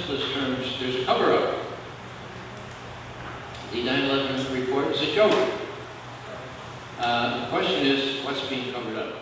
simplest terms, there's a cover-up. The 9/11 report is a joke. The question is, what's being covered up?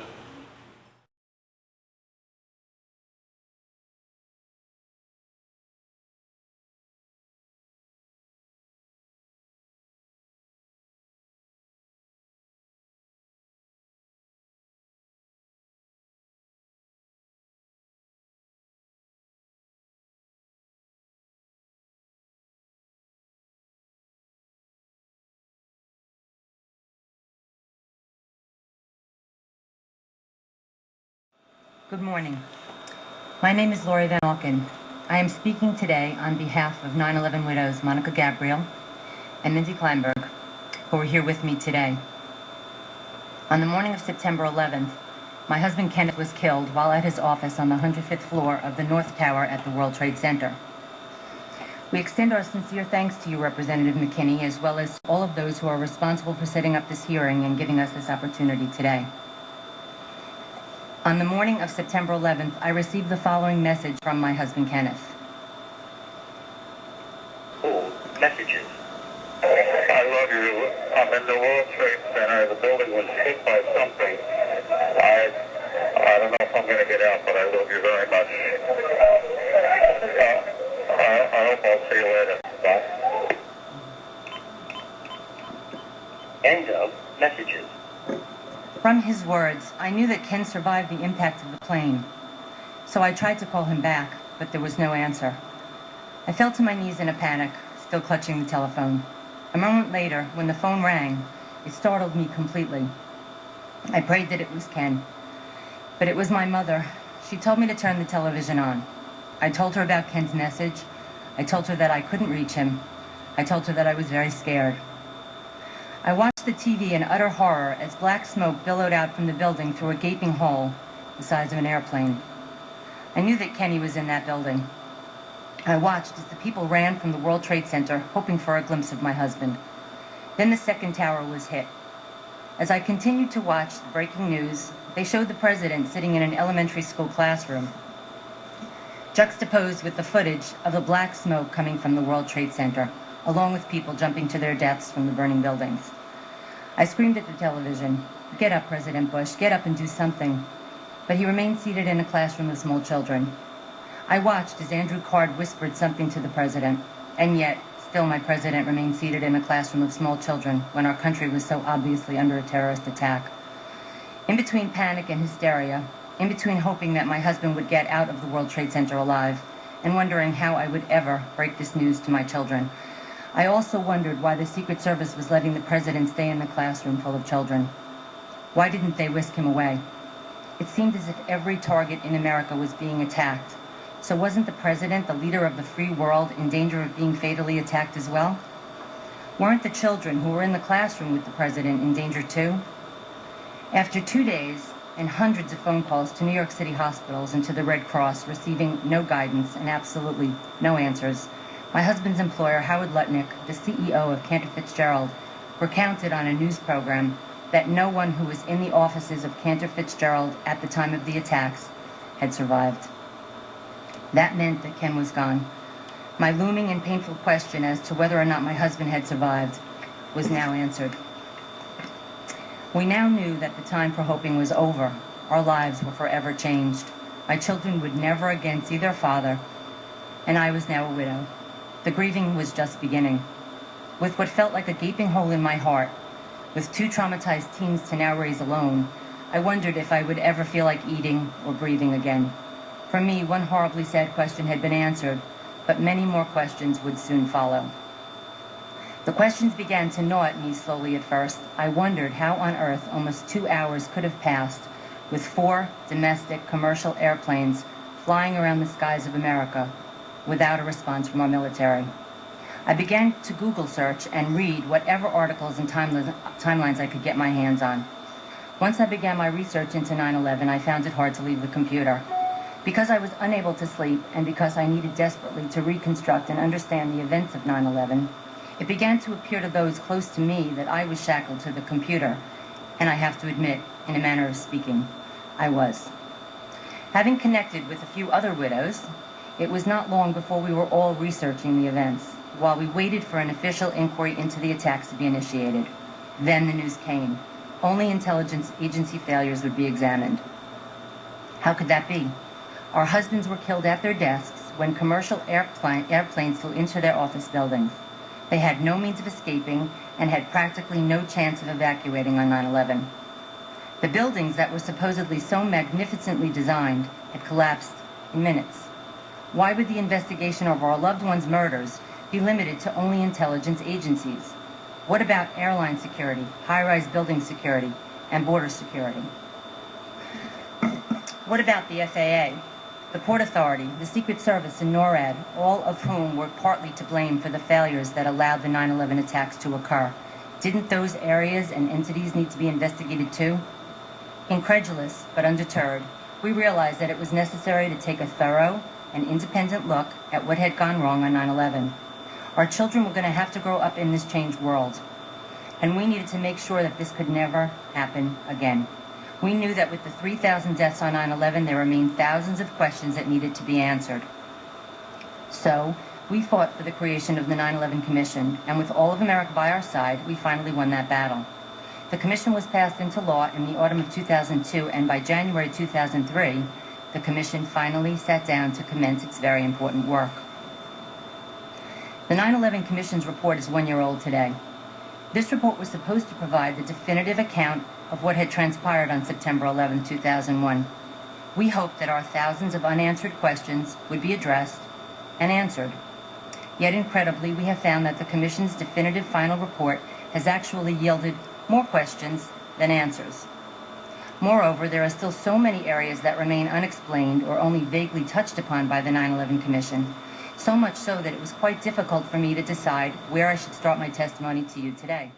Good morning. My name is Lori Van Auken. I am speaking today on behalf of 9/11 widows Monica Gabriel and Mindy Kleinberg, who are here with me today. On the morning of September 11th, my husband Kenneth was killed while at his office on the 105th floor of the North Tower at the World Trade Center. We extend our sincere thanks to you, Representative McKinney, as well as all of those who are responsible for setting up this hearing and giving us this opportunity today. On the morning of September 11th, I received the following message from my husband, Kenneth. Messages. I love you. I'm in the World Trade Center. The building was hit by something. I don't know if I'm going to get out, but I love you very much. I hope I'll see you later. Bye. End of messages. From his words, I knew that Ken survived the impact of the plane. So I tried to call him back, but there was no answer. I fell to my knees in a panic, still clutching the telephone. A moment later, when the phone rang, it startled me completely. I prayed that it was Ken. But it was my mother. She told me to turn the television on. I told her about Ken's message. I told her that I couldn't reach him. I told her that I was very scared. I watched the TV in utter horror as black smoke billowed out from the building through a gaping hole the size of an airplane. I knew that Kenny was in that building. I watched as the people ran from the World Trade Center, hoping for a glimpse of my husband. Then the second tower was hit. As I continued to watch the breaking news, they showed the president sitting in an elementary school classroom, juxtaposed with the footage of the black smoke coming from the World Trade Center, along with people jumping to their deaths from the burning buildings. I screamed at the television, "Get up, President Bush, get up and do something." But he remained seated in a classroom of small children. I watched as Andrew Card whispered something to the president, and yet, still my president remained seated in a classroom of small children when our country was so obviously under a terrorist attack. In between panic and hysteria, in between hoping that my husband would get out of the World Trade Center alive, and wondering how I would ever break this news to my children, I also wondered why the Secret Service was letting the president stay in the classroom full of children. Why didn't they whisk him away? It seemed as if every target in America was being attacked. So wasn't the president, the leader of the free world, in danger of being fatally attacked as well? Weren't the children who were in the classroom with the president in danger too? After 2 days and hundreds of phone calls to New York City hospitals and to the Red Cross, receiving no guidance and absolutely no answers, my husband's employer, Howard Lutnick, the CEO of Cantor Fitzgerald, recounted on a news program that no one who was in the offices of Cantor Fitzgerald at the time of the attacks had survived. That meant that Ken was gone. My looming and painful question as to whether or not my husband had survived was now answered. We now knew that the time for hoping was over. Our lives were forever changed. My children would never again see their father, and I was now a widow. The grieving was just beginning. With what felt like a gaping hole in my heart, with 2 traumatized teens to now raise alone, I wondered if I would ever feel like eating or breathing again. For me, one horribly sad question had been answered, but many more questions would soon follow. The questions began to gnaw at me slowly at first. I wondered how on earth almost 2 hours could have passed with 4 domestic commercial airplanes flying around the skies of America without a response from our military. I began to Google search and read whatever articles and timelines I could get my hands on. Once I began my research into 9/11, I found it hard to leave the computer. Because I was unable to sleep and because I needed desperately to reconstruct and understand the events of 9/11, it began to appear to those close to me that I was shackled to the computer, and I have to admit, in a manner of speaking, I was. Having connected with a few other widows, It was not long before we were all researching the events, while we waited for an official inquiry into the attacks to be initiated. Then the news came. Only intelligence agency failures would be examined. How could that be? Our husbands were killed at their desks when commercial airplanes flew into their office buildings. They had no means of escaping and had practically no chance of evacuating on 9/11. The buildings that were supposedly so magnificently designed had collapsed in minutes. Why would the investigation of our loved ones' murders be limited to only intelligence agencies? What about airline security, high-rise building security, and border security? What about the FAA, the Port Authority, the Secret Service, and NORAD, all of whom were partly to blame for the failures that allowed the 9/11 attacks to occur? Didn't those areas and entities need to be investigated too? Incredulous, but undeterred, we realized that it was necessary to take a thorough and independent look at what had gone wrong on 9/11. Our children were going to have to grow up in this changed world, and we needed to make sure that this could never happen again. We knew that with the 3,000 deaths on 9/11, there remained thousands of questions that needed to be answered. So, we fought for the creation of the 9/11 Commission, and with all of America by our side, we finally won that battle. The commission was passed into law in the autumn of 2002, and by January 2003, the commission finally sat down to commence its very important work. The 9/11 Commission's report is 1 year old today. This report was supposed to provide the definitive account of what had transpired on September 11, 2001. We hoped that our thousands of unanswered questions would be addressed and answered. Yet incredibly, we have found that the Commission's definitive final report has actually yielded more questions than answers. Moreover, there are still so many areas that remain unexplained or only vaguely touched upon by the 9/11 Commission, so much so that it was quite difficult for me to decide where I should start my testimony to you today.